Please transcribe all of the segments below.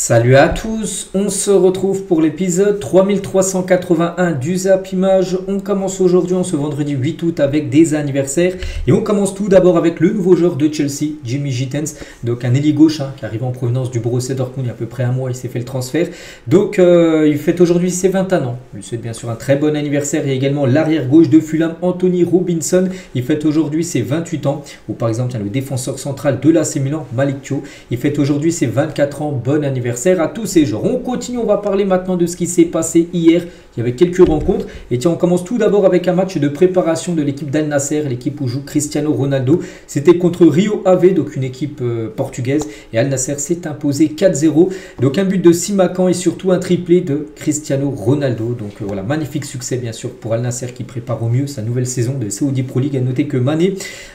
Salut à tous, on se retrouve pour l'épisode 3381 du Zap Image. On commence aujourd'hui, ce vendredi 8 août, avec des anniversaires. Et on commence tout d'abord avec le nouveau joueur de Chelsea, Jimmy Gittens. Donc un ailier gauche qui arrive en provenance du Borussia Dortmund il y a à peu près un mois, il s'est fait le transfert. Donc il fête aujourd'hui ses 21 ans. Il souhaite bien sûr un très bon anniversaire. Il y a également l'arrière gauche de Fulham, Anthony Robinson. Il fête aujourd'hui ses 28 ans. Ou par exemple, le défenseur central de l'AC Milan, Malick Thiaw. Il fête aujourd'hui ses 24 ans. Bon anniversaire à tous ces joueurs. On continue, on va parler maintenant de ce qui s'est passé hier. Il y avait quelques rencontres. Et tiens, on commence tout d'abord avec un match de préparation de l'équipe d'Al Nasser, l'équipe où joue Cristiano Ronaldo. C'était contre Rio Ave, donc une équipe portugaise. Et Al Nasser s'est imposé 4-0. Donc un but de Simakan et surtout un triplé de Cristiano Ronaldo. Donc voilà, magnifique succès bien sûr pour Al Nasser qui prépare au mieux sa nouvelle saison de Saudi Pro League. À noter que Mané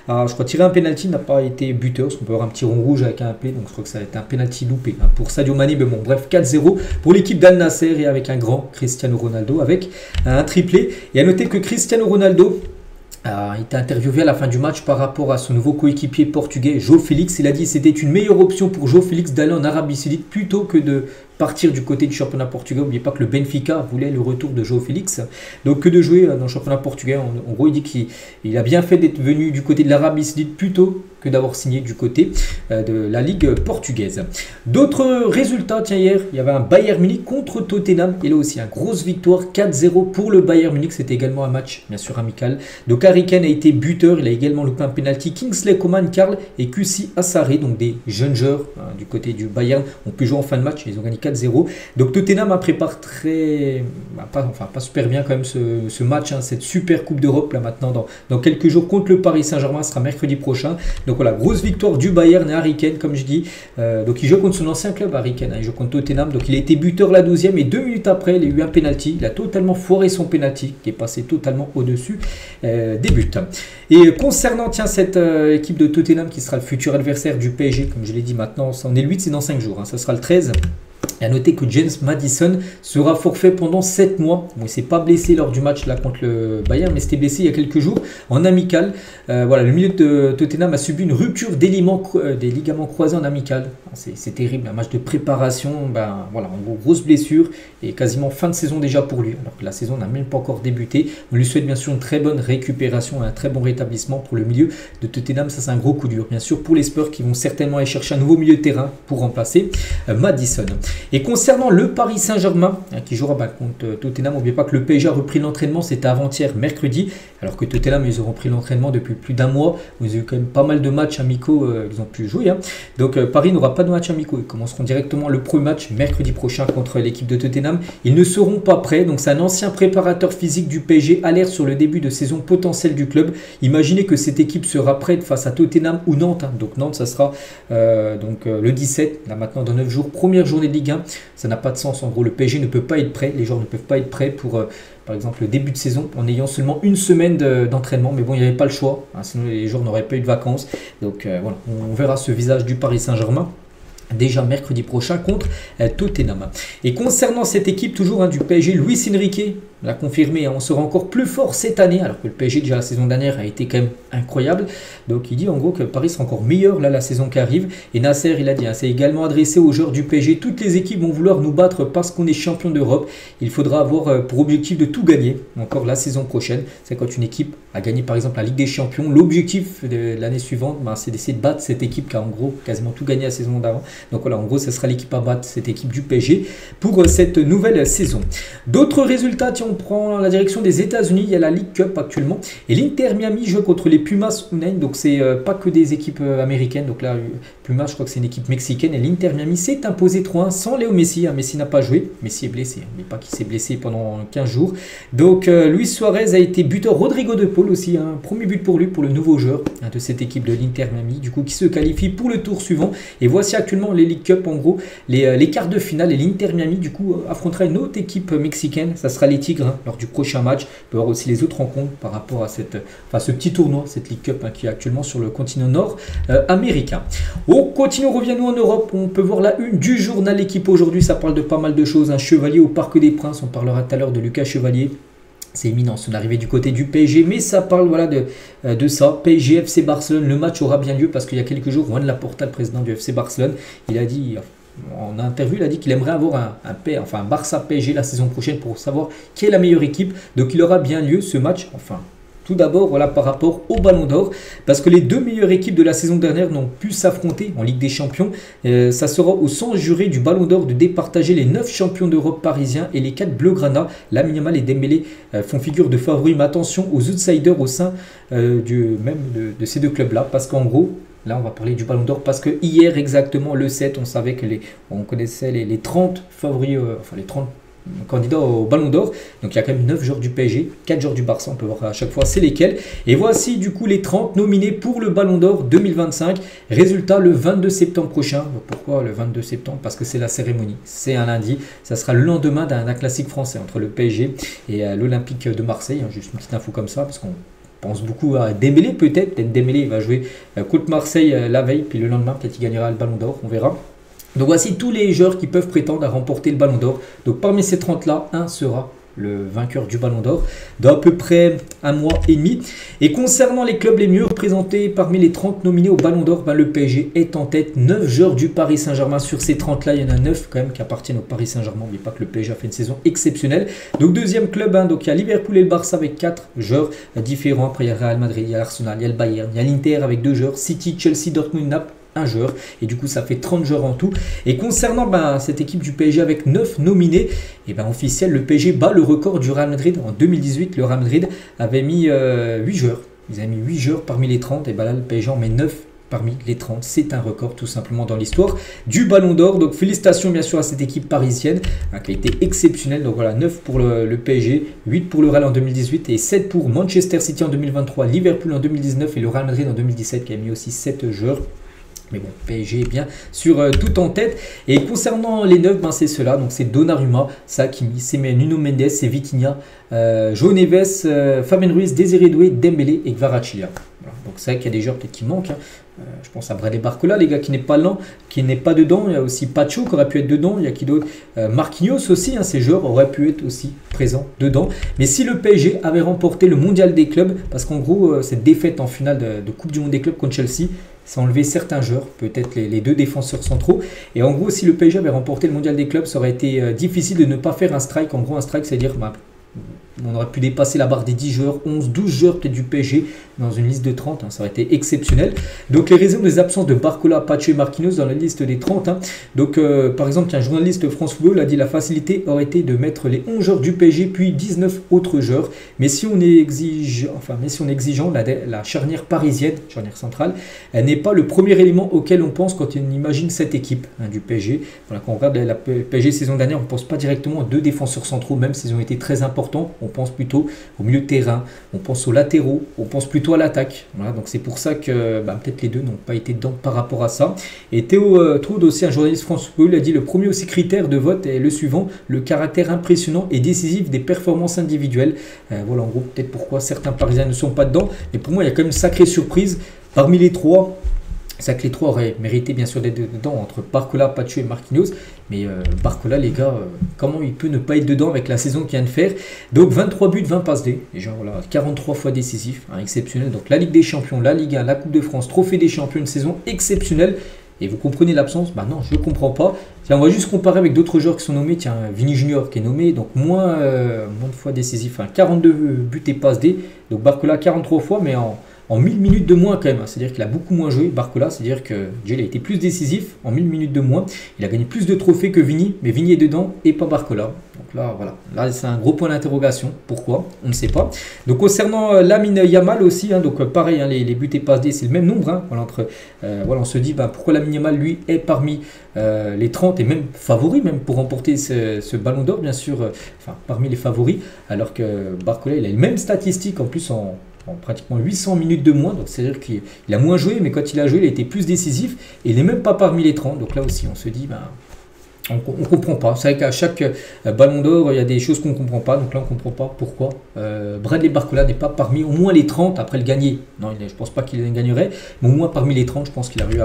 a, je crois, tiré un penalty, n'a pas été buteur, parce qu'on peut avoir un petit rond rouge avec un P. Donc je crois que ça a été un penalty loupé pour Sadio Mané. Mais bon, bref, 4-0 pour l'équipe d'Al Nasser et avec un grand Cristiano Ronaldo avec un triplé. Et à noter que Cristiano Ronaldo a été interviewé à la fin du match par rapport à son nouveau coéquipier portugais, João Félix. Il a dit que c'était une meilleure option pour João Félix d'aller en Arabie Saoudite plutôt que de partir du côté du championnat portugais. N'oubliez pas que le Benfica voulait le retour de João Félix. Donc que de jouer dans le championnat portugais. En gros, il dit qu'il a bien fait d'être venu du côté de l'Arabie Saoudite plutôt que d'avoir signé du côté de la Ligue portugaise. D'autres résultats, tiens, hier, il y avait un Bayern Munich contre Tottenham. Et là aussi, une grosse victoire, 4-0 pour le Bayern Munich. C'était également un match, bien sûr, amical. Donc Harry Kane a été buteur. Il a également loupé un penalty. Kingsley Coman, Karl et Kussi Asare, donc des jeunes joueurs du côté du Bayern, ont pu jouer en fin de match. Ils ont gagné 4-0. Donc Tottenham a préparé pas super bien quand même ce match, cette super Coupe d'Europe là maintenant dans quelques jours contre le Paris Saint-Germain. Ce sera mercredi prochain. Donc voilà, grosse victoire du Bayern et Harry Kane, comme je dis. Donc il joue contre son ancien club, Harry Kane. Il joue contre Tottenham. Donc il a été buteur la 12e et 2 minutes après, il a eu un penalty. Il a totalement foiré son penalty qui est passé totalement au-dessus des buts. Et concernant cette équipe de Tottenham qui sera le futur adversaire du PSG, comme je l'ai dit maintenant, on est le 8, c'est dans 5 jours. Ça sera le 13. Et à noter que James Maddison sera forfait pendant 7 mois. Bon, il ne s'est pas blessé lors du match là contre le Bayern, mais s'était blessé il y a quelques jours en amical. Voilà, le milieu de Tottenham a subi une rupture des ligaments croisés en amical. C'est terrible, un match de préparation. Voilà, en gros, grosse blessure et quasiment fin de saison déjà pour lui, alors que la saison n'a même pas encore débuté. On lui souhaite bien sûr une très bonne récupération et un très bon rétablissement pour le milieu de Tottenham. Ça, c'est un gros coup dur, bien sûr, pour les Spurs qui vont certainement aller chercher un nouveau milieu de terrain pour remplacer Maddison. Et concernant le Paris Saint-Germain qui jouera contre Tottenham, n'oubliez pas que le PSG a repris l'entraînement, c'était avant-hier, mercredi, alors que Tottenham, ils auront repris l'entraînement depuis plus d'un mois. Ils ont eu quand même pas mal de matchs amicaux qu'ils ont pu jouer. Donc Paris n'aura pas de matchs amicaux. Ils commenceront directement le premier match mercredi prochain contre l'équipe de Tottenham. Ils ne seront pas prêts. Donc c'est un ancien préparateur physique du PSG, alerte sur le début de saison potentiel du club. Imaginez que cette équipe sera prête face à Tottenham ou Nantes. Donc Nantes, ça sera le 17, là maintenant dans 9 jours, première journée de Ligue 1. Ça n'a pas de sens. En gros, le PSG ne peut pas être prêt. Les joueurs ne peuvent pas être prêts pour, par exemple, le début de saison en ayant seulement une semaine d'entraînement. Mais bon, il n'y avait pas le choix. Sinon, les joueurs n'auraient pas eu de vacances. Donc voilà, on verra ce visage du Paris Saint-Germain déjà mercredi prochain contre Tottenham. Et concernant cette équipe toujours du PSG, Luis Enrique l'a confirmé, on sera encore plus fort cette année, alors que le PSG déjà la saison dernière a été quand même incroyable. Donc il dit en gros que Paris sera encore meilleur là la saison qui arrive. Et Nasser, il a dit, c'est également adressé aux joueurs du PSG, toutes les équipes vont vouloir nous battre parce qu'on est champion d'Europe. Il faudra avoir pour objectif de tout gagner encore la saison prochaine. C'est quand une équipe a gagné par exemple la Ligue des Champions, l'objectif de l'année suivante, c'est d'essayer de battre cette équipe qui a en gros quasiment tout gagné la saison d'avant. Donc voilà, en gros, ce sera l'équipe à battre, cette équipe du PSG, pour cette nouvelle saison. D'autres résultats, on prend la direction des États-Unis. Il y a la League Cup actuellement. Et l'Inter Miami joue contre les Pumas Unai. Donc, c'est pas que des équipes américaines. Donc là, Pumas, je crois que c'est une équipe mexicaine. Et l'Inter Miami s'est imposé 3-1 sans Léo Messi. Messi n'a pas joué. Messi est blessé. Mais pas qu'il s'est blessé pendant 15 jours. Donc, Luis Suarez a été buteur. Rodrigo de Paul aussi. Premier but pour lui, pour le nouveau joueur de cette équipe de l'Inter Miami. Du coup, qui se qualifie pour le tour suivant. Et voici actuellement les League Cup, en gros, les quarts de finale. Et l'Inter Miami, du coup, affrontera une autre équipe mexicaine. Ça sera les Tigres lors du prochain match. On peut voir aussi les autres rencontres par rapport à ce petit tournoi, cette League Cup qui est actuellement sur le continent nord américain. On continue, on revient nous en Europe. On peut voir la une du journal L'équipe aujourd'hui. Ça parle de pas mal de choses. Un Chevalier au Parc des Princes. On parlera tout à l'heure de Lucas Chevalier. C'est imminent son arrivée du côté du PSG, mais ça parle voilà, de ça. PSG FC Barcelone, le match aura bien lieu parce qu'il y a quelques jours, Juan Laporta, le président du FC Barcelone, il a dit En interview, il a dit qu'il aimerait avoir un Barça PSG la saison prochaine pour savoir qui est la meilleure équipe. Donc il aura bien lieu ce match. Enfin, tout d'abord, voilà, par rapport au Ballon d'Or, parce que les deux meilleures équipes de la saison dernière n'ont pu s'affronter en Ligue des Champions. Ça sera au sens juré du Ballon d'Or de départager les 9 champions d'Europe parisiens et les 4 Blaugrana. Lamine Yamal et Dembélé font figure de favoris, mais attention aux outsiders au sein de ces deux clubs-là, parce qu'en gros, là, on va parler du Ballon d'Or parce que hier, exactement le 7, on savait que on connaissait les 30 favoris, les 30 candidats au Ballon d'Or. Donc il y a quand même 9 joueurs du PSG, 4 joueurs du Barça, on peut voir à chaque fois c'est lesquels. Et voici du coup les 30 nominés pour le Ballon d'Or 2025. Résultat le 22 septembre prochain. Pourquoi le 22 septembre? Parce que c'est la cérémonie. C'est un lundi. Ça sera le lendemain d'un classique français entre le PSG et l'Olympique de Marseille. Juste une petite info comme ça parce qu'on pense beaucoup à Dembélé peut-être. Dembélé va jouer contre Marseille la veille, puis le lendemain peut-être il gagnera le Ballon d'Or, on verra. Donc voici tous les joueurs qui peuvent prétendre à remporter le Ballon d'Or. Donc parmi ces 30 là, un sera le vainqueur du Ballon d'Or dans à peu près un mois et demi. Et concernant les clubs les mieux représentés parmi les 30 nominés au Ballon d'Or, le PSG est en tête. 9 joueurs du Paris Saint-Germain sur ces 30 là, il y en a 9 quand même qui appartiennent au Paris Saint-Germain. N'oubliez pas que le PSG a fait une saison exceptionnelle. Donc deuxième club, donc il y a Liverpool et le Barça avec 4 joueurs différents. Après il y a le Real Madrid, il y a l'Arsenal, il y a le Bayern, il y a l'Inter avec 2 joueurs, City, Chelsea, Dortmund, Naples, un joueur, et du coup ça fait 30 joueurs en tout. Et concernant cette équipe du PSG avec 9 nominés, et officiel, le PSG bat le record du Real Madrid. En 2018, le Real Madrid avait mis 8 joueurs. Ils avaient mis 8 joueurs parmi les 30, et là le PSG en met 9 parmi les 30. C'est un record tout simplement dans l'histoire du Ballon d'Or. Donc félicitations bien sûr à cette équipe parisienne qui a été exceptionnelle. Donc voilà, 9 pour le PSG, 8 pour le Real en 2018 et 7 pour Manchester City en 2023, Liverpool en 2019 et le Real Madrid en 2017 qui a mis aussi 7 joueurs. Mais bon, PSG est bien sûr tout en tête. Et concernant les 9, c'est ceux-là. Donc c'est Donnarumma, Hakimi, c'est Nuno Mendes, c'est Vitinha, João Neves, Fabien Ruiz, Désiré Doué, Dembélé et Kvaratskhelia. Voilà. Donc c'est vrai qu'il y a des joueurs peut-être qui manquent. Je pense à Bradley Barcola, les gars, qui n'est pas lent, qui n'est pas dedans. Il y a aussi Pacho qui aurait pu être dedans. Il y a qui d'autre? Marquinhos aussi, ces joueurs auraient pu être aussi présents dedans. Mais si le PSG avait remporté le mondial des clubs, parce qu'en gros, cette défaite en finale de Coupe du Monde des clubs contre Chelsea, ça a enlevé certains joueurs, peut-être les 2 défenseurs centraux. Et en gros, si le PSG avait remporté le mondial des clubs, ça aurait été difficile de ne pas faire un strike. En gros, un strike, c'est-à-dire on aurait pu dépasser la barre des 10 joueurs, 11, 12 joueurs peut-être du PSG dans une liste de 30, ça aurait été exceptionnel. Donc les raisons des absences de Barcola, Pacho et Marquinhos dans la liste des 30. Donc par exemple, un journaliste France Football a dit la facilité aurait été de mettre les 11 joueurs du PSG puis 19 autres joueurs. Mais si on est exigeant, la charnière parisienne, charnière centrale, elle n'est pas le premier élément auquel on pense quand on imagine cette équipe du PSG. Voilà, quand on regarde la PSG saison dernière, on ne pense pas directement à 2 défenseurs centraux, même s'ils ont été très importants. On pense plutôt au milieu de terrain, on pense aux latéraux, on pense plutôt à l'attaque. Voilà, donc c'est pour ça que peut-être les deux n'ont pas été dedans par rapport à ça. Et Théo Troude, aussi un journaliste France Football, a dit le premier aussi critère de vote est le suivant, le caractère impressionnant et décisif des performances individuelles. Voilà en gros peut-être pourquoi certains Parisiens ne sont pas dedans. Mais pour moi il y a quand même une sacrée surprise parmi les 3. C'est vrai que les 3 auraient mérité bien sûr d'être dedans entre Barcola, Pacho et Marquinhos. Mais Barcola, les gars, comment il peut ne pas être dedans avec la saison qu'il vient de faire? Donc 23 buts, 20 passes D. Déjà, voilà, 43 fois décisif, exceptionnel. Donc la Ligue des Champions, la Ligue 1, la Coupe de France, Trophée des Champions, une saison exceptionnelle. Et vous comprenez l'absence? Non, je ne comprends pas. Tiens, on va juste comparer avec d'autres joueurs qui sont nommés. Tiens, Vini Junior qui est nommé, donc moins de fois décisif. 42 buts et passes D. Donc Barcola, 43 fois, mais en 1000 minutes de moins quand même, c'est-à-dire qu'il a beaucoup moins joué, Barcola, c'est-à-dire que Gilles a été plus décisif en 1000 minutes de moins, il a gagné plus de trophées que Vini, mais Vini est dedans et pas Barcola. Donc là, voilà, là c'est un gros point d'interrogation, pourquoi? On ne sait pas. Donc concernant Lamine Yamal aussi, donc pareil, les buts et passes D, c'est le même nombre, on se dit pourquoi Lamine Yamal, lui, est parmi les 30 et même favori même pour remporter ce Ballon d'Or, bien sûr, parmi les favoris, alors que Barcola, il a les mêmes statistiques en plus en pratiquement 800 minutes de moins, donc c'est-à-dire qu'il a moins joué, mais quand il a joué, il a été plus décisif, et il n'est même pas parmi les 30, donc là aussi on se dit, on ne comprend pas. C'est vrai qu'à chaque Ballon d'Or, il y a des choses qu'on ne comprend pas, donc là on ne comprend pas pourquoi Bradley Barcola n'est pas parmi au moins les 30 après le gagner. Non, je ne pense pas qu'il gagnerait, mais au moins parmi les 30, je pense qu'il a dû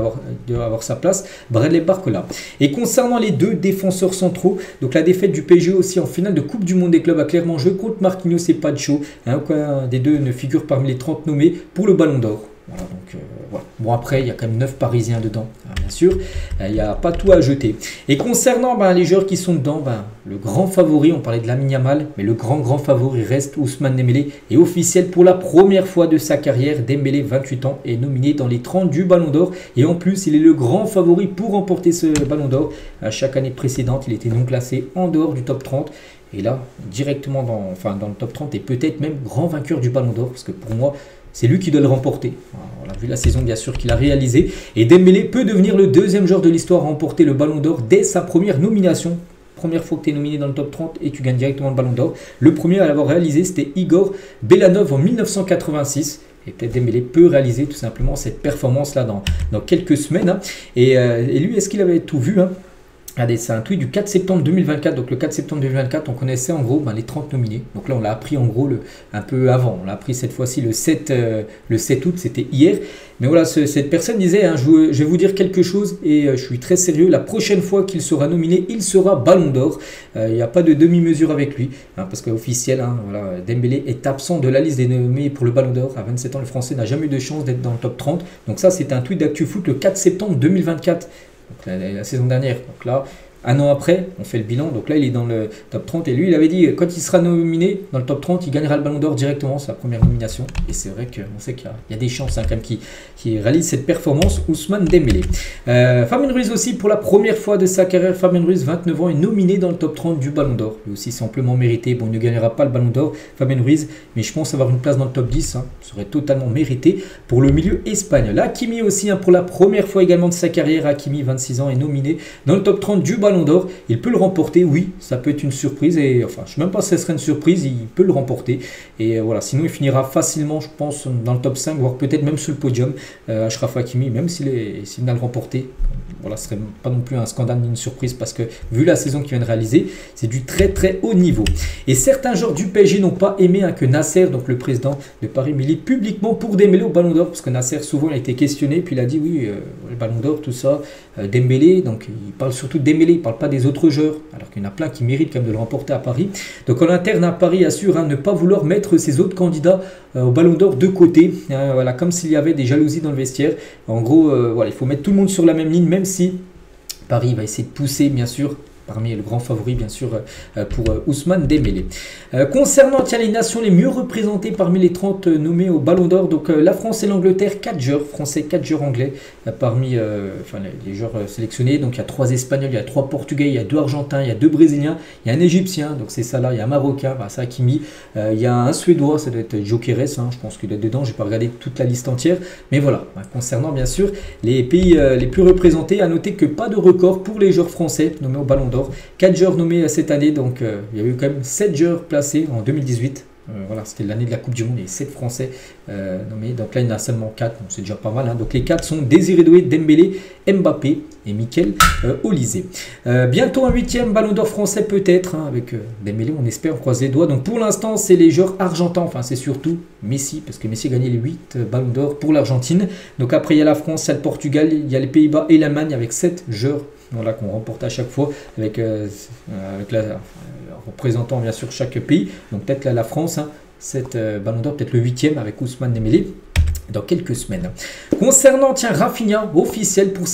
avoir sa place, Bradley Barcola. Et concernant les 2 défenseurs centraux, donc la défaite du PSG aussi en finale de Coupe du Monde des clubs a clairement joué contre Marquinhos et Pacho. Aucun des deux ne figure parmi les 30 nommés pour le Ballon d'Or. Voilà, donc voilà. Bon, après, il y a quand même 9 Parisiens dedans, hein, bien sûr. Il n'y a pas tout à jeter. Et concernant les joueurs qui sont dedans, le grand favori, on parlait de Lamine Yamal, mais le grand favori reste Ousmane Dembélé. Et officiel pour la première fois de sa carrière, Dembélé, 28 ans, est nominé dans les 30 du Ballon d'Or. Et en plus, il est le grand favori pour remporter ce Ballon d'Or. À chaque année précédente, il était non classé en dehors du top 30. Et là, directement dans le top 30 et peut-être même grand vainqueur du Ballon d'Or. Parce que pour moi, c'est lui qui doit le remporter. On a vu la saison bien sûr qu'il a réalisé. Et Dembélé peut devenir le deuxième joueur de l'histoire à remporter le Ballon d'Or dès sa première nomination. Première fois que tu es nominé dans le top 30 et tu gagnes directement le Ballon d'Or. Le premier à l'avoir réalisé, c'était Igor Belanov en 1986. Et peut-être Dembélé peut réaliser tout simplement cette performance-là dans quelques semaines. Hein. Et lui, est-ce qu'il avait tout vu, hein? Regardez, c'est un tweet du 4 septembre 2024. Donc le 4 septembre 2024, on connaissait en gros les 30 nominés. Donc là, on l'a appris en gros un peu avant. On l'a appris cette fois-ci le 7 août, c'était hier. Mais voilà, cette personne disait, hein, je vais vous dire quelque chose et je suis très sérieux. La prochaine fois qu'il sera nominé, il sera Ballon d'Or. Il n'y a pas de demi-mesure avec lui. Hein, parce qu'officiel, hein, voilà, Dembélé est absent de la liste des nommés pour le Ballon d'Or. À 27 ans, le Français n'a jamais eu de chance d'être dans le top 30. Donc ça, c'est un tweet d'ActuFoot le 4 septembre 2024. Donc la saison dernière. Donc là, un an après, on fait le bilan. Donc là, il est dans le top 30. Et lui, il avait dit, quand il sera nominé dans le top 30, il gagnera le Ballon d'Or directement, sa première nomination. Et c'est vrai qu'on sait qu'il y a des chances, hein, quand même, qui réalise cette performance, Ousmane Dembélé. Fabien Ruiz aussi, pour la première fois de sa carrière, Fabien Ruiz, 29 ans, est nominé dans le top 30 du Ballon d'Or. Lui aussi, c'est amplement mérité. Bon, il ne gagnera pas le Ballon d'Or, Fabien Ruiz, mais je pense avoir une place dans le top 10. Hein, serait totalement mérité pour le milieu espagnol. Hakimi aussi, hein, pour la première fois également de sa carrière, Hakimi, 26 ans, est nominé dans le top 30 du Ballon d'Or. Il peut le remporter, oui, ça peut être une surprise. Et enfin, je ne sais même pas si ce serait une surprise, il peut le remporter. Et voilà, sinon il finira facilement, je pense, dans le top 5, voire peut-être même sur le podium. Achraf Hakimi, même s'il n'a le remporté, voilà, ce ne serait pas non plus un scandale ni une surprise parce que vu la saison qu'il vient de réaliser, c'est du très haut niveau. Et certains joueurs du PSG n'ont pas aimé, hein, que Nasser, donc le président de Paris, milite publiquement pour Dembélé au Ballon d'Or, parce que Nasser souvent il a été questionné, puis il a dit oui, le Ballon d'Or, tout ça, Dembélé, donc il parle surtout de Dembélé, il ne parle pas des autres joueurs, alors qu'il y en a plein qui méritent quand même de le remporter à Paris. Donc en interne à Paris assure, hein, ne pas vouloir mettre ses autres candidats au Ballon d'Or de côté, hein, voilà, comme s'il y avait des jalousies dans le vestiaire. En gros, voilà, il faut mettre tout le monde sur la même ligne, même si Paris va essayer de pousser, bien sûr, parmi le grand favori, bien sûr, pour Ousmane Dembélé. Concernant les nations les mieux représentées parmi les 30 nommés au Ballon d'Or, donc la France et l'Angleterre, 4 joueurs français, 4 joueurs anglais parmi les joueurs sélectionnés. Donc il y a 3 Espagnols, il y a 3 Portugais, il y a 2 Argentins, il y a 2 Brésiliens, il y a un Égyptien, donc c'est ça là, il y a un Marocain, c'est Hakimi, il y a un Suédois, ça doit être Gyökeres, hein, je pense qu'il est dedans, je n'ai pas regardé toute la liste entière. Mais voilà, concernant bien sûr les pays les plus représentés, à noter que pas de record pour les joueurs français nommés au Ballon d'Or. 4 joueurs nommés cette année, donc il y a eu quand même 7 joueurs placés en 2018. Voilà, c'était l'année de la Coupe du Monde, il y a 7 Français nommés, donc là il y en a seulement 4, donc c'est déjà pas mal, hein. Donc les 4 sont Désiré Doué, Dembélé, Mbappé et Mikel Olise. Bientôt un 8e Ballon d'Or français peut-être, hein, avec Dembélé, on espère, on croise les doigts. Donc pour l'instant c'est les joueurs argentins, enfin c'est surtout Messi, parce que Messi a gagné les 8 Ballons d'Or pour l'Argentine. Donc après il y a la France, il y a le Portugal, il y a les Pays-Bas et l'Allemagne avec 7 joueurs, voilà, qu'on remporte à chaque fois avec la représentant bien sûr chaque pays. Donc peut-être là la France, hein, cette Ballon d'Or, peut-être le 8e avec Ousmane Dembélé dans quelques semaines. Concernant Rafinha, officiel pour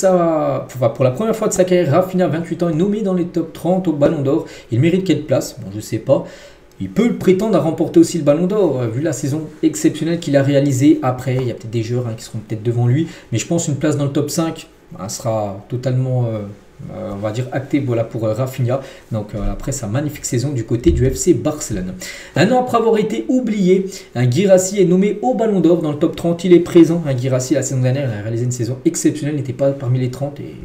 la première fois de sa carrière, Rafinha, 28 ans, est nommé dans les top 30 au Ballon d'Or. Il mérite quelle place? Bon, je ne sais pas. Il peut prétendre à remporter aussi le Ballon d'Or, vu la saison exceptionnelle qu'il a réalisée. Après, il y a peut-être des joueurs, hein, qui seront peut-être devant lui, mais je pense une place dans le top 5 sera totalement on va dire acté, voilà, pour Rafinha. Donc après sa magnifique saison du côté du FC Barcelone. Un an après avoir été oublié, un Guirassy est nommé au Ballon d'Or dans le top 30. Il est présent. Un Guirassy la saison dernière, il a réalisé une saison exceptionnelle, il n'était pas parmi les 30 et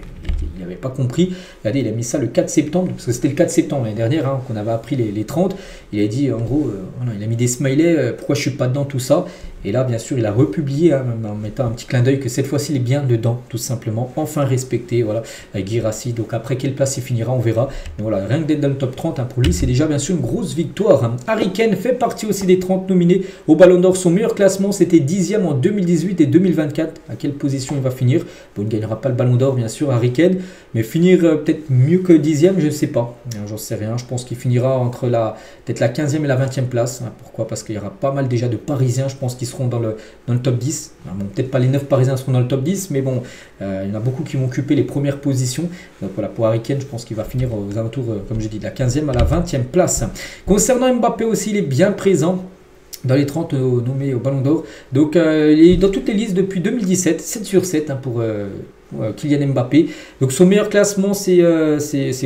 il n'avait pas compris. Regardez, il a mis ça le 4 septembre, parce que c'était le 4 septembre l'année dernière, hein, qu'on avait appris les 30. Il a dit en gros, voilà, il a mis des smileys, pourquoi je ne suis pas dedans, tout ça. Et là, bien sûr, il a republié, hein, en mettant un petit clin d'œil que cette fois-ci, il est bien dedans, tout simplement. Enfin respecté, voilà, Guirassy. Donc après, quelle place il finira, on verra. Mais voilà, rien que d'être dans le top 30, hein, pour lui, c'est déjà bien sûr une grosse victoire, hein. Harry Kane fait partie aussi des 30 nominés au Ballon d'Or. Son meilleur classement, c'était 10e en 2018 et 2024. À quelle position il va finir? Bon, il ne gagnera pas le Ballon d'Or, bien sûr, Harry Kane. Mais finir peut-être mieux que 10e, je ne sais pas. J'en sais rien. Je pense qu'il finira entre peut-être la 15e et la 20e place. Hein. Pourquoi? Parce qu'il y aura pas mal déjà de Parisiens, je pense, qui seront dans le top 10. Bon, peut-être pas les 9 Parisiens seront dans le top 10, mais bon, il y en a beaucoup qui vont occuper les premières positions. Donc voilà, pour Harry Kane, je pense qu'il va finir aux alentours, comme je dis, de la 15e à la 20e place. Concernant Mbappé aussi, il est bien présent dans les 30 nommés au Ballon d'Or. Donc il est dans toutes les listes depuis 2017, 7 sur 7 pour Kylian Mbappé. Donc son meilleur classement c'est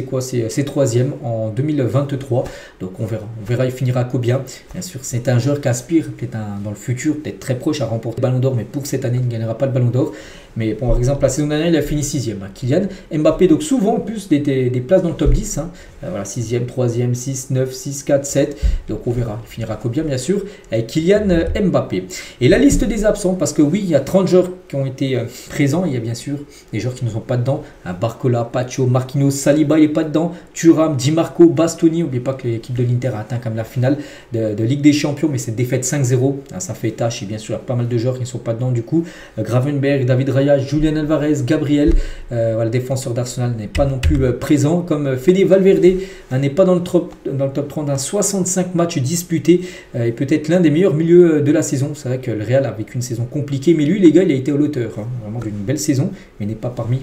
quoi? C'est 3e en 2023. Donc on verra, il finira combien. Bien sûr, c'est un joueur qui aspire peut-être dans le futur, peut-être très proche à remporter le Ballon d'Or, mais pour cette année, il ne gagnera pas le Ballon d'Or. Mais bon, par exemple, la saison dernière, il a fini 6e. Kylian Mbappé, donc souvent en plus des places dans le top 10. Voilà, 6e, 3e, 6, 9, 6, 4, 7. Donc on verra, il finira combien, bien sûr, avec Kylian Mbappé. Et la liste des absents, parce que oui, il y a 30 joueurs qui ont été présents. Il y a bien sûr des joueurs qui ne sont pas dedans. Barcola, Pacho, Marquinhos, Saliba, il n'est pas dedans. Thuram, Di Marco, Bastoni. N'oubliez pas que l'équipe de l'Inter a atteint comme la finale de Ligue des Champions, mais cette défaite 5-0, ça fait tâche. Et bien sûr, il y a pas mal de joueurs qui ne sont pas dedans du coup. Gravenberch, David Raya, Julian Alvarez, Gabriel, le défenseur d'Arsenal n'est pas non plus présent, comme Fede Valverde n'est pas dans le top 30, 65 matchs disputés, et peut-être l'un des meilleurs milieux de la saison. C'est vrai que le Real a vécu une saison compliquée, mais lui les gars, il a été à l'auteur, vraiment d'une belle saison, mais n'est pas parmi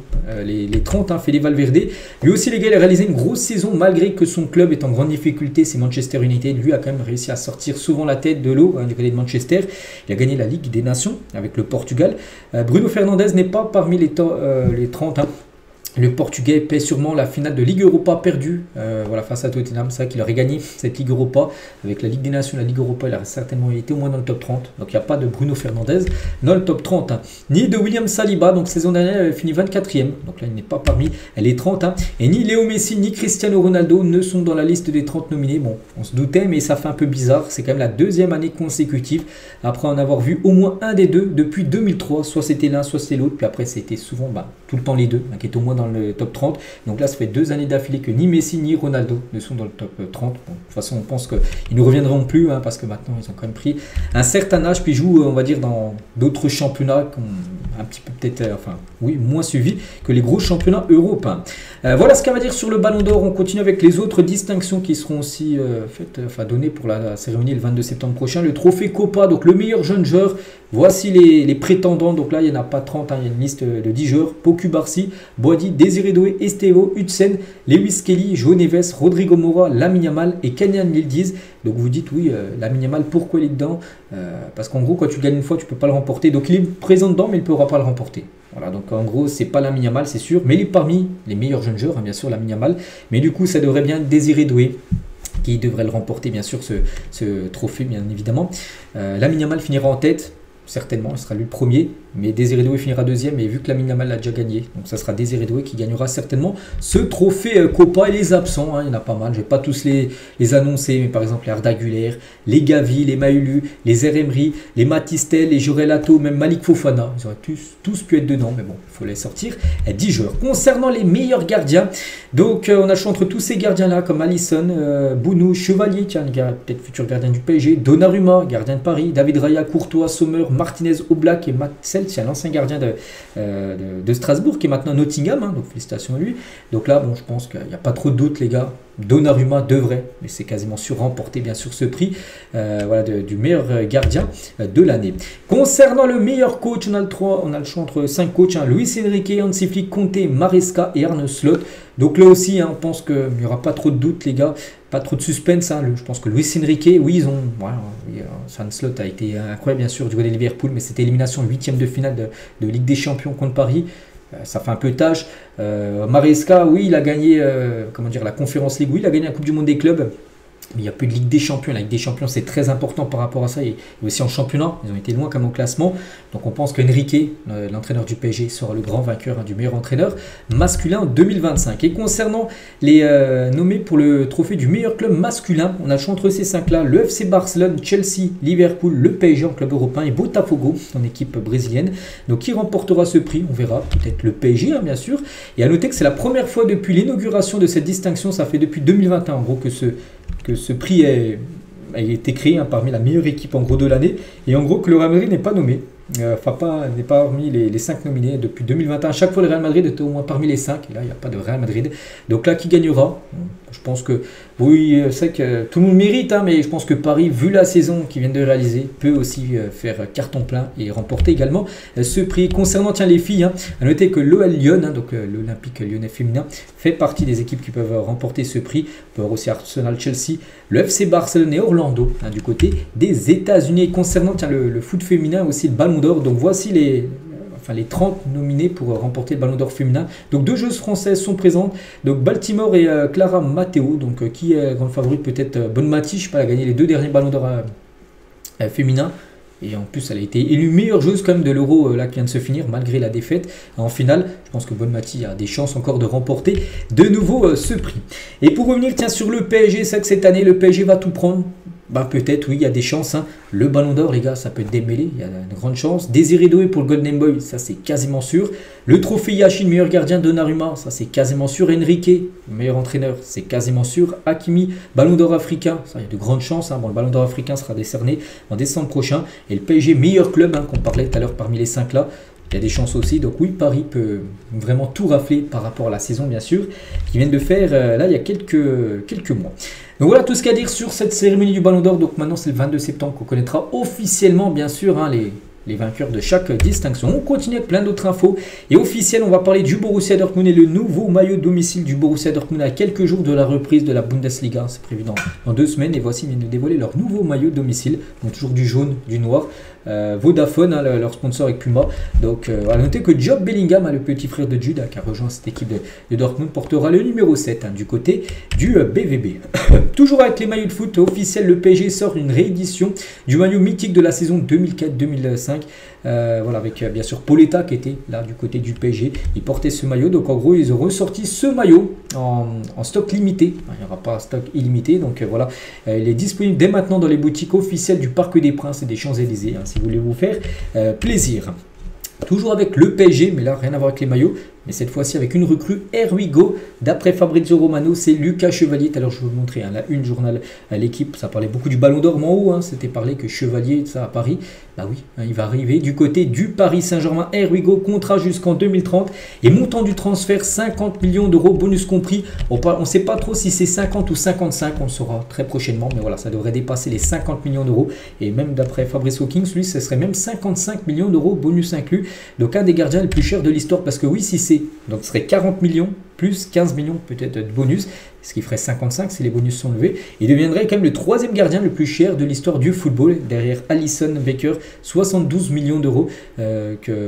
les 30, Fede Valverde. Lui aussi les gars, il a réalisé une grosse saison malgré que son club est en grande difficulté, c'est Manchester United. Lui a quand même réussi à sortir souvent la tête de l'eau du côté de Manchester. Il a gagné la Ligue des Nations avec le Portugal. Bruno Fernandes n'est pas parmi les 30. Le Portugais paie sûrement la finale de Ligue Europa perdue voilà, face à Tottenham. C'est vrai qu'il aurait gagné cette Ligue Europa. Avec la Ligue des Nations, la Ligue Europa, il aurait certainement été au moins dans le top 30. Donc il n'y a pas de Bruno Fernandes dans le top 30. Ni de William Saliba. Donc saison dernière, il avait fini 24e. Donc là, il n'est pas parmi les 30. Et ni Léo Messi, ni Cristiano Ronaldo ne sont dans la liste des 30 nominés. Bon, on se doutait, mais ça fait un peu bizarre. C'est quand même la deuxième année consécutive. Après en avoir vu au moins un des deux depuis 2003. Soit c'était l'un, soit c'était l'autre. Puis après, c'était souvent tout le temps les deux, qui est au moins dans le top 30. Donc là, ça fait 2 années d'affilée que ni Messi ni Ronaldo ne sont dans le top 30. Bon, de toute façon, on pense qu'ils ne reviendront plus parce que maintenant, ils ont quand même pris un certain âge, puis jouent, on va dire, dans d'autres championnats qui ont un petit peu peut-être, moins suivi que les gros championnats européens. Voilà ce qu'on va dire sur le Ballon d'Or. On continue avec les autres distinctions qui seront aussi données pour la cérémonie le 22 septembre prochain. Le trophée Copa, donc le meilleur jeune joueur. Voici les prétendants. Donc là, il n'y en a pas 30, il y a une liste de 10 joueurs. Poku Barsi, Boadi, Désiré Doué, Estevo, Hudson, Lewis Kelly, João Neves, Rodrigo Moura, Lamine Yamal et Kenyan Yildiz. Donc vous dites, oui, Lamine Yamal, pourquoi il est dedans? Parce qu'en gros, quand tu gagnes une fois, tu ne peux pas le remporter. Donc il est présent dedans, mais il ne pourra pas le remporter. Voilà, donc en gros, c'est pas Lamine Yamal, c'est sûr. Mais il est parmi les meilleurs jeunes joueurs, bien sûr, Lamine Yamal. Mais du coup, ça devrait bien être Désiré Doué qui devrait le remporter, bien sûr, ce trophée, bien évidemment. Lamine Yamal finira en tête. Certainement, il sera lui le premier, mais Désiré Doué finira deuxième, et vu que Lamine Yamal l'a déjà gagné, donc ça sera Désiré Doué qui gagnera certainement ce trophée Copa. Et les absents, il y en a pas mal, je ne vais pas tous les annoncer, mais par exemple les Arda Güler, les Gavi, les Maulu, les Emery, les Matistel, les Jorelato, même Malik Fofana, ils auraient tous pu être dedans, mais bon, il faut les sortir. 10 joueurs. Concernant les meilleurs gardiens, donc on a le choix entre tous ces gardiens-là, comme Alisson, Bounou, Chevalier, tiens, peut-être futur gardien du PSG, Donnarumma, gardien de Paris, David Raya, Courtois, Sommer, Martinez, Oblak et Matt Seltz, l'ancien gardien de Strasbourg qui est maintenant à Nottingham, donc félicitations à lui. Donc là, bon, je pense qu'il n'y a pas trop de doute, les gars. Donnarumma devrait, mais c'est quasiment sûr, remporter bien sûr ce prix du meilleur gardien de l'année. Concernant le meilleur coach, on a le choix entre 5 coachs, Luis Enrique, Hansi Flick, Conte, Maresca et Arne Slot. Donc là aussi, on pense qu'il n'y aura pas trop de doute, les gars, pas trop de suspense. Je pense que Luis Enrique, oui, Arne Slot a été incroyable, bien sûr, du côté de Liverpool, mais c'était élimination 8e de finale de Ligue des Champions contre Paris. Ça fait un peu tâche. Maresca, oui, il a gagné la Conference League, oui, il a gagné la Coupe du Monde des clubs. Mais il n'y a plus de Ligue des Champions. La Ligue des Champions, c'est très important par rapport à ça. Et aussi en championnat, ils ont été loin comme au classement. Donc on pense qu'Enrique, l'entraîneur du PSG, sera le grand vainqueur du meilleur entraîneur masculin en 2025. Et concernant les nommés pour le trophée du meilleur club masculin, on a le choix entre ces 5-là. Le FC Barcelone, Chelsea, Liverpool, le PSG en club européen et Botafogo en équipe brésilienne. Donc qui remportera ce prix? On verra. Peut-être le PSG, bien sûr. Et à noter que c'est la première fois depuis l'inauguration de cette distinction, ça fait depuis 2021 en gros que ce prix a été créé parmi la meilleure équipe en gros de l'année, et en gros que le Real Madrid n'est pas nommé, n'est pas parmi les 5 nominés depuis 2021. Chaque fois le Real Madrid était au moins parmi les 5, et là il n'y a pas de Real Madrid. Donc là qui gagnera? On Je pense que, oui, c'est que tout le monde mérite, hein, mais je pense que Paris, vu la saison qu'ils viennent de réaliser, peut aussi faire carton plein et remporter également ce prix. Concernant les filles, hein, à noter que l'OL Lyon, hein, donc l'Olympique lyonnais féminin, fait partie des équipes qui peuvent remporter ce prix. On peut voir aussi Arsenal, Chelsea, le FC Barcelone et Orlando, hein, du côté des États-Unis. Concernant le foot féminin, aussi le Ballon d'Or, donc voici les 30 nominés pour remporter le Ballon d'Or féminin. Donc 2 joueuses françaises sont présentes, donc Baltimore et Clara Matteo, donc qui est grande favorite, peut-être Bonmati, je sais pas, elle a gagné les 2 derniers Ballons d'Or féminins. Et en plus, elle a été élue meilleure joueuse quand même de l'Euro là qui vient de se finir, malgré la défaite. En finale, je pense que Bonmati a des chances encore de remporter de nouveau ce prix. Et pour revenir sur le PSG, c'est que cette année, le PSG va tout prendre. Bah peut-être, oui, il y a des chances. Hein. Le Ballon d'Or, les gars, ça peut être démêlé. Il y a une grande chance. Désiré Doué pour le Golden Boy, ça c'est quasiment sûr. Le trophée Yashin, meilleur gardien, Donnarumma, ça c'est quasiment sûr. Enrique, meilleur entraîneur, c'est quasiment sûr. Hakimi, Ballon d'Or africain, ça il y a de grandes chances. Hein. Bon, le Ballon d'Or africain sera décerné en décembre prochain. Et le PSG, meilleur club, hein, qu'on parlait tout à l'heure parmi les 5 là. Il y a des chances aussi. Donc oui, Paris peut vraiment tout rafler par rapport à la saison, bien sûr, qu'ils viennent de faire là il y a quelques mois. Donc voilà tout ce qu'il y a à dire sur cette cérémonie du Ballon d'Or. Donc maintenant, c'est le 22 septembre qu'on connaîtra officiellement, bien sûr, hein, les vainqueurs de chaque distinction. On continue avec plein d'autres infos. Et officiel, on va parler du Borussia Dortmund et le nouveau maillot domicile du Borussia Dortmund à quelques jours de la reprise de la Bundesliga. C'est prévu dans 2 semaines. Et voici, ils viennent de dévoiler leur nouveau maillot domicile. Donc toujours du jaune, du noir. Vodafone, hein, leur sponsor avec Puma. Donc à noter que Job Bellingham, hein, le petit frère de Jude, qui a rejoint cette équipe de Dortmund, portera le numéro 7 hein, du côté du BVB. Toujours avec les maillots de foot officiels, le PSG sort une réédition du maillot mythique de la saison 2004-2005. Voilà, avec bien sûr Pauletta qui était là du côté du PSG. Il portait ce maillot, donc en gros ils ont ressorti ce maillot en stock limité. Il n'y aura pas un stock illimité, donc voilà, il est disponible dès maintenant dans les boutiques officielles du Parc des Princes et des Champs-Élysées, hein, si vous voulez vous faire plaisir. Toujours avec le PSG, mais là rien à voir avec les maillots, mais cette fois-ci avec une recrue, Here We Go. D'après Fabrizio Romano, c'est Lucas Chevalier. Alors je vais vous montrer hein, la une journal à l'équipe, ça parlait beaucoup du Ballon d'Or, mais en haut, hein, c'était parlé que Chevalier, ça à Paris. Bah oui, hein, il va arriver du côté du Paris Saint-Germain. Here We Go, contrat jusqu'en 2030 et montant du transfert 50 millions d'euros, bonus compris. On ne sait pas trop si c'est 50 ou 55, on le saura très prochainement, mais voilà, ça devrait dépasser les 50 millions d'euros. Et même d'après Fabrice Hawkins, lui, ce serait même 55 millions d'euros, bonus inclus. Donc un des gardiens les plus chers de l'histoire, parce que oui, si c'est donc ce serait 40 millions plus 15 millions peut-être de bonus, ce qui ferait 55 si les bonus sont levés. Il deviendrait quand même le 3e gardien le plus cher de l'histoire du football, derrière Alisson Becker, 72 millions d'euros que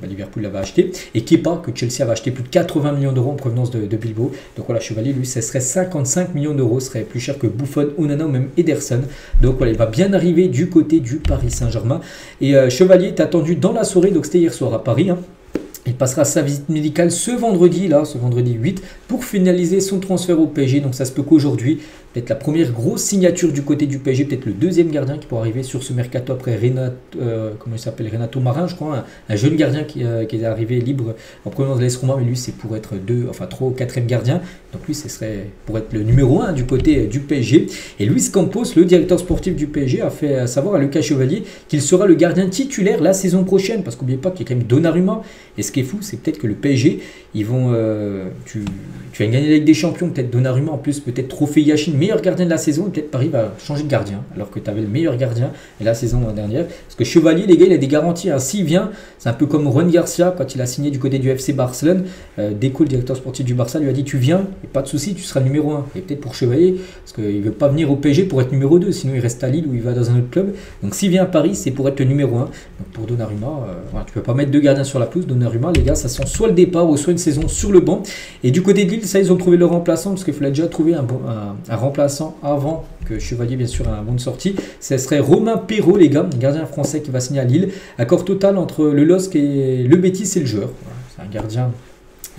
Liverpool avait acheté, et Kepa que Chelsea avait acheté plus de 80 millions d'euros en provenance de Bilbao. Donc voilà, Chevalier, lui, ce serait 55 millions d'euros, ce serait plus cher que Buffon, Onana ou même Ederson. Donc voilà, il va bien arriver du côté du Paris Saint-Germain. Et Chevalier est attendu dans la soirée, donc c'était hier soir à Paris, hein. Il passera sa visite médicale ce vendredi 8, pour finaliser son transfert au PSG. Donc ça se peut qu'aujourd'hui, peut-être la première grosse signature du côté du PSG, peut-être le 2e gardien qui pourra arriver sur ce mercato après Renato Marin, je crois, un jeune gardien qui est arrivé libre en provenance de l'AS Roma, mais lui c'est pour être 3 ou 4e gardien. Donc lui ce serait pour être le numéro 1 du côté du PSG. Et Luis Campos, le directeur sportif du PSG, a fait savoir à Lucas Chevalier qu'il sera le gardien titulaire la saison prochaine, parce qu'oubliez pas qu'il y a quand même Donnarumma. Et ce qui est fou, c'est peut-être que le PSG, ils vont, tu vas gagner la Ligue des Champions, peut-être Donnarumma, en plus peut-être trophée Yashin, meilleur gardien de la saison, et peut-être Paris va changer de gardien, alors que tu avais le meilleur gardien la saison dernière. Parce que Chevalier, les gars, il a des garanties. Hein. S'il vient, c'est un peu comme Juan Garcia, quand il a signé du côté du FC Barcelone. Deco, le directeur sportif du Barça, lui a dit tu viens, et pas de souci, tu seras le numéro 1. Et peut-être pour Chevalier, parce qu'il ne veut pas venir au PSG pour être numéro 2, sinon il reste à Lille ou il va dans un autre club. Donc s'il vient à Paris, c'est pour être le numéro 1. Donc pour Donnarumma, voilà, tu ne peux pas mettre 2 gardiens sur la pelouse. Donnarumma, les gars, ça sent soit le départ ou soit une saison sur le banc. Et du côté de Lille, ça, ils ont trouvé leur remplaçant, parce qu'il fallait déjà trouver un remplaçant avant que Chevalier, bien sûr, a un bon de sortie. Ce serait Romain Perrault, les gars, un gardien français qui va signer à Lille. Accord total entre le LOSC et le Betis et le joueur. Voilà, c'est un gardien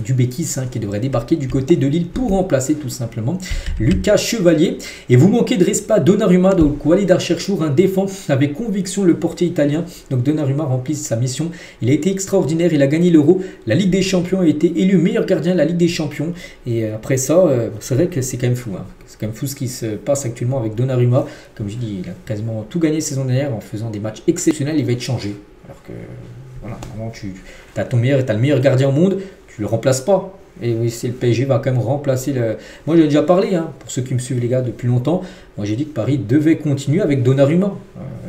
du Betis hein, qui devrait débarquer du côté de Lille pour remplacer tout simplement Lucas Chevalier. Et vous manquez de respect Donnarumma, donc Walid Cherchour, un défend avec conviction le portier italien. Donc Donnarumma remplit sa mission, il a été extraordinaire, il a gagné l'Euro, la Ligue des Champions, il a été élu meilleur gardien de la Ligue des Champions. Et après ça, c'est vrai que c'est quand même fou. Hein. C'est quand même fou ce qui se passe actuellement avec Donnarumma. Comme je dis, il a quasiment tout gagné saison dernière en faisant des matchs exceptionnels, il va être changé. Alors que voilà, normalement tu as le meilleur gardien au monde, tu le remplaces pas. Et oui, c'est le PSG va quand même remplacer le... Moi, j'ai déjà parlé, hein, pour ceux qui me suivent, les gars, depuis longtemps. Moi, j'ai dit que Paris devait continuer avec Donnarumma.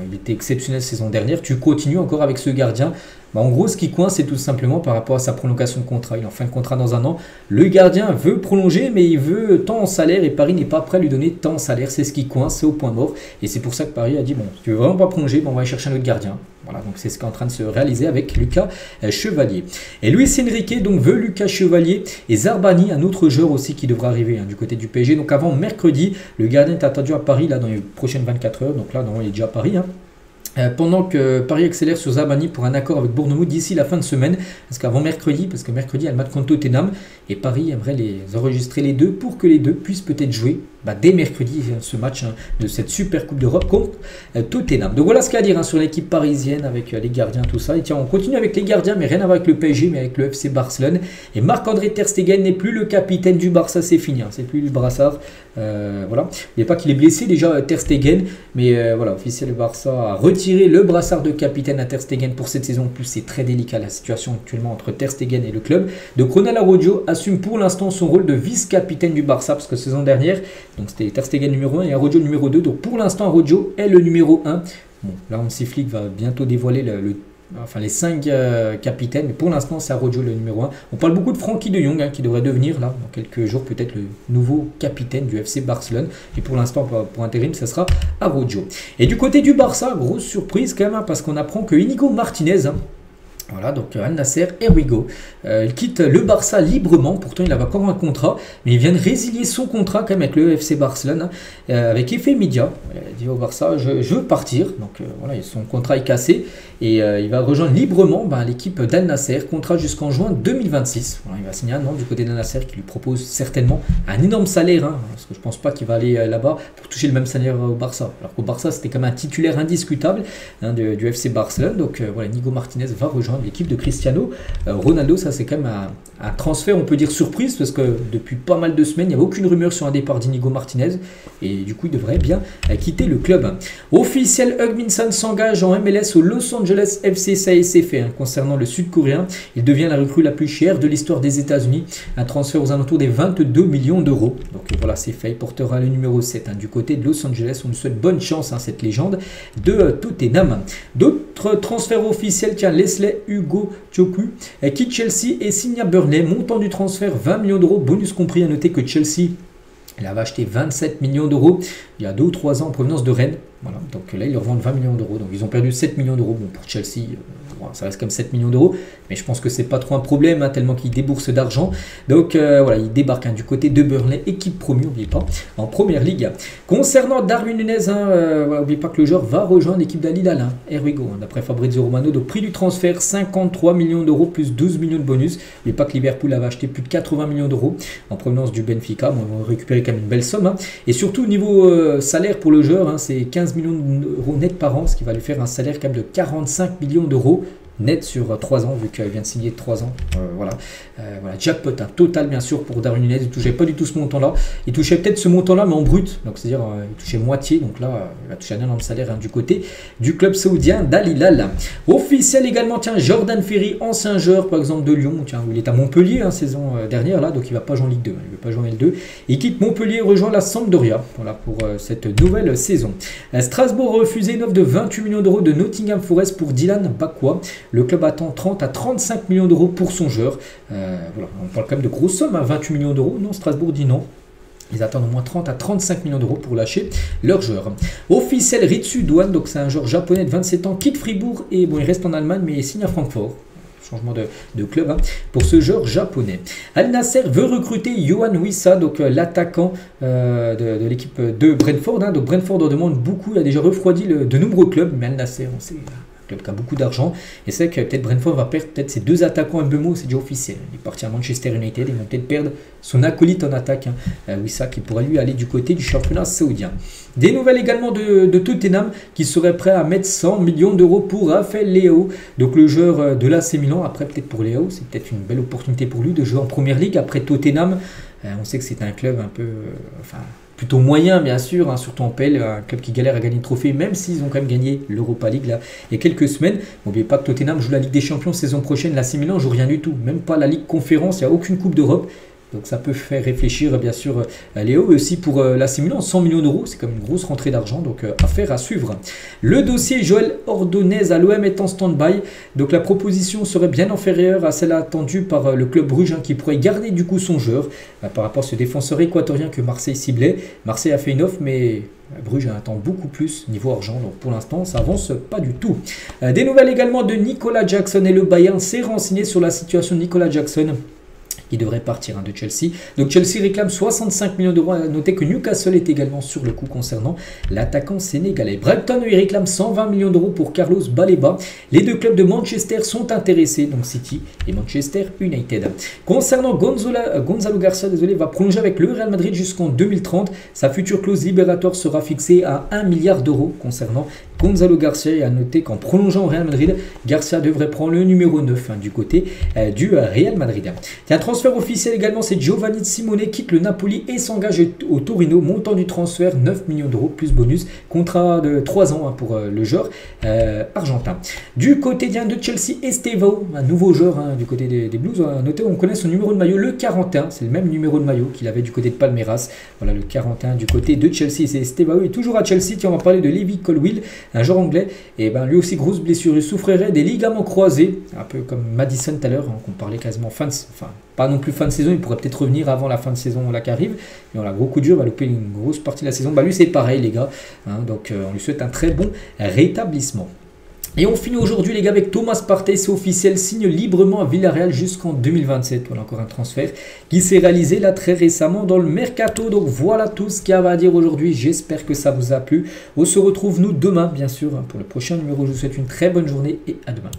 Il était exceptionnel saison dernière. Tu continues encore avec ce gardien. Bah, en gros, ce qui coince, c'est tout simplement par rapport à sa prolongation de contrat. Il est en fin de contrat dans un an. Le gardien veut prolonger, mais il veut tant en salaire et Paris n'est pas prêt à lui donner tant en salaire. C'est ce qui coince, c'est au point mort. Et c'est pour ça que Paris a dit, bon, si tu veux vraiment pas prolonger, bon, on va aller chercher un autre gardien. Voilà, donc c'est ce qui est en train de se réaliser avec Lucas Chevalier. Et Luis Enrique donc veut Lucas Chevalier et Zarbani, un autre joueur aussi qui devra arriver, hein, du côté du PSG. Donc avant mercredi, le gardien est attendu à Paris là dans les prochaines 24 heures. Donc là, non, il est déjà à Paris, hein. Pendant que Paris accélère sur Zarbani pour un accord avec Bournemouth d'ici la fin de semaine, parce qu'avant mercredi, parce que mercredi il y a le match contre Tottenham, et Paris aimerait les enregistrer les deux pour que les deux puissent peut-être jouer dès mercredi ce match, hein, de cette super Coupe d'Europe contre Tottenham. Donc voilà ce qu'il y a à dire, hein, sur l'équipe parisienne avec les gardiens, tout ça. Et tiens, on continue avec les gardiens, mais rien à voir avec le PSG, mais avec le FC Barcelone. Et Marc-André Ter Stegen n'est plus le capitaine du Barça, c'est fini, hein, c'est plus le brassard. Voilà. Il n'y a pas qu'il est blessé déjà, Ter Stegen, mais voilà, officiel, le Barça a retiré le brassard de capitaine à Ter Stegen pour cette saison. En plus, c'est très délicat la situation actuellement entre Ter Stegen et le club. Donc Ronald Araujo assume pour l'instant son rôle de vice-capitaine du Barça, parce que saison dernière, donc c'était Ter Stegen numéro 1 et Araujo numéro 2. Donc pour l'instant, Araujo est le numéro 1. Bon, là, Hansi Flick va bientôt dévoiler les 5 capitaines, mais pour l'instant c'est Araujo le numéro 1. On parle beaucoup de Frenkie de Jong, hein, qui devrait devenir là dans quelques jours peut-être le nouveau capitaine du FC Barcelone, et pour l'instant pour intérim ça sera Araujo. Et du côté du Barça, grosse surprise quand même, hein, parce qu'on apprend que Inigo Martinez, hein, voilà, donc Al Nasser, here we go. Il quitte le Barça librement, pourtant il avait encore un contrat, mais il vient de résilier son contrat quand même avec le FC Barcelone, hein, avec effet immédiat. Il a dit au Barça, je veux partir, donc voilà, son contrat est cassé, et il va rejoindre librement l'équipe d'Al Nasser, contrat jusqu'en juin 2026. Voilà, il va signer un an du côté d'Al Nasser qui lui propose certainement un énorme salaire, hein, parce que je pense pas qu'il va aller là-bas pour toucher le même salaire au Barça. Alors qu'au Barça c'était quand même un titulaire indiscutable, hein, du FC Barcelone, donc voilà, Inigo Martinez va rejoindre l'équipe de Cristiano Ronaldo. Ça c'est quand même un transfert, on peut dire surprise, parce que depuis pas mal de semaines il n'y avait aucune rumeur sur un départ d'Inigo Martinez, et du coup il devrait bien quitter le club. Officiel, Hugminson s'engage en MLS au Los Angeles FC. Ça y est, c'est fait, hein, concernant le Sud-Coréen. Il devient la recrue la plus chère de l'histoire des États-Unis, un transfert aux alentours des 22 millions d'euros. Donc voilà, c'est fait, il portera le numéro 7, hein, du côté de Los Angeles. On lui souhaite bonne chance, hein, cette légende de Tottenham. D'autres transferts officiels, tiens, Leslie Hugo Choku quitte Chelsea et signe à Burnley. Montant du transfert 20 millions d'euros, bonus compris. À noter que Chelsea, elle avait acheté 27 millions d'euros il y a 2 ou 3 ans en provenance de Rennes. Voilà, donc là ils leur vendent 20 millions d'euros. Donc ils ont perdu 7 millions d'euros. Bon, pour Chelsea, ça reste comme 7 millions d'euros, mais je pense que c'est pas trop un problème, hein, tellement qu'ils déboursent d'argent. Donc voilà, ils débarquent, hein, du côté de Burnley, équipe promue, n'oubliez pas, en première ligue. Concernant Darwin Nunez, hein, voilà, n'oubliez pas que le joueur va rejoindre l'équipe d'Al Hilal, hein, here we go, hein, d'après Fabrizio Romano. Donc prix du transfert 53 millions d'euros plus 12 millions de bonus. N'oubliez pas que Liverpool avait acheté plus de 80 millions d'euros en provenance du Benfica. Bon, on va récupérer quand même une belle somme, hein. Et surtout niveau salaire pour le joueur, hein, c'est 15 millions d'euros net par an, ce qui va lui faire un salaire quand même de 45 millions d'euros net sur 3 ans, vu qu'il vient de signer 3 ans. Voilà, jackpot, hein, total bien sûr pour Darwin Nunez. Il ne touchait pas du tout ce montant là, il touchait peut-être ce montant là mais en brut, donc c'est à dire il touchait moitié, donc là il va toucher un énorme salaire, hein, du côté du club saoudien d'Al Hilal. Officiel également, tiens, Jordan Ferry, ancien joueur par exemple de Lyon, tiens, où il est à Montpellier, hein, saison dernière là, donc il ne va pas jouer en Ligue 2, hein, il ne veut pas jouer en L2, il quitte Montpellier et rejoint la Sampdoria, voilà, pour cette nouvelle saison. Strasbourg a refusé une offre de 28 millions d'euros de Nottingham Forest pour Dylan Bakwa. Le club attend 30 à 35 millions d'euros pour son joueur. Voilà, on parle quand même de grosses sommes, hein, 28 millions d'euros. Non, Strasbourg dit non. Ils attendent au moins 30 à 35 millions d'euros pour lâcher leur joueur. Officiel, Ritsu Douane, donc c'est un joueur japonais de 27 ans, quitte Fribourg et bon, il reste en Allemagne mais il signe à Francfort. Changement de club, hein, pour ce joueur japonais. Al Nasser veut recruter Yohan Wissa, donc l'attaquant de l'équipe de Brentford, hein. Donc Brentford en demande beaucoup, il a déjà refroidi de nombreux clubs, mais Al Nasser, on sait, club qui a beaucoup d'argent, et c'est que peut-être Brentford va perdre peut-être ses 2 attaquants. Mbeumo, c'est déjà officiel, il est parti à Manchester United, il va peut-être perdre son acolyte en attaque, hein, Wissa, qui pourrait lui aller du côté du championnat saoudien. Des nouvelles également de Tottenham qui serait prêt à mettre 100 millions d'euros pour Raphaël Leao, donc le joueur de l'AC Milan. Après peut-être pour Leao, c'est peut-être une belle opportunité pour lui de jouer en première ligue après Tottenham. On sait que c'est un club un peu, plutôt moyen bien sûr, hein, surtout en PL, un club qui galère à gagner le trophée, même s'ils ont quand même gagné l'Europa League là, il y a quelques semaines. N'oubliez pas que Tottenham joue la Ligue des Champions saison prochaine, l'AC Milan joue rien du tout, même pas la Ligue Conférence, il n'y a aucune Coupe d'Europe. Donc ça peut faire réfléchir bien sûr Léo, et aussi pour l'AC Milan, 100 millions d'euros, c'est comme une grosse rentrée d'argent, donc affaire à suivre. Le dossier Joël Ordonez à l'OM est en stand-by, donc la proposition serait bien inférieure à celle attendue par le club Bruges, hein, qui pourrait garder du coup son joueur par rapport à ce défenseur équatorien que Marseille ciblait. Marseille a fait une offre, mais Bruges attend beaucoup plus niveau argent, donc pour l'instant ça avance pas du tout. Des nouvelles également de Nicolas Jackson, et le Bayern s'est renseigné sur la situation de Nicolas Jackson, qui devrait partir, hein, de Chelsea. Donc Chelsea réclame 65 millions d'euros. À noter que Newcastle est également sur le coup concernant l'attaquant sénégalais. Brighton, lui, réclame 120 millions d'euros pour Carlos Baleba. Les deux clubs de Manchester sont intéressés, donc City et Manchester United. Concernant Gonzalo Garcia, va prolonger avec le Real Madrid jusqu'en 2030. Sa future clause libératoire sera fixée à 1 milliard d'euros concernant Gonzalo Garcia. Et à noter qu'en prolongeant au Real Madrid, Garcia devrait prendre le numéro 9, hein, du côté du Real Madrid. Tiens, transfert officiel également, c'est Giovanni Simone quitte le Napoli et s'engage au Torino. Montant du transfert 9 millions d'euros plus bonus. Contrat de 3 ans, hein, pour le joueur argentin. Du côté de Chelsea, Estevao, un nouveau joueur, hein, du côté des Blues. À noter, on connaît son numéro de maillot, le 41. C'est le même numéro de maillot qu'il avait du côté de Palmeiras. Voilà, le 41 du côté de Chelsea. C'est Estevao, et toujours à Chelsea. Tiens, on va parler de Levi Colwill, un joueur anglais. Et ben lui aussi, grosse blessure. Il souffrirait des ligaments croisés, un peu comme Madison tout à l'heure, hein, qu'on parlait quasiment pas non plus fin de saison, il pourrait peut-être revenir avant la fin de saison là qui arrive. Mais voilà, gros coup dur, va louper une grosse partie de la saison. Bah lui c'est pareil les gars, hein, donc on lui souhaite un très bon rétablissement. Et on finit aujourd'hui les gars avec Thomas Partey, c'est officiel, signe librement à Villarreal jusqu'en 2027. Voilà encore un transfert qui s'est réalisé là très récemment dans le Mercato. Donc voilà tout ce qu'il y avait à dire aujourd'hui, j'espère que ça vous a plu. On se retrouve nous demain bien sûr, hein, pour le prochain numéro. Je vous souhaite une très bonne journée et à demain.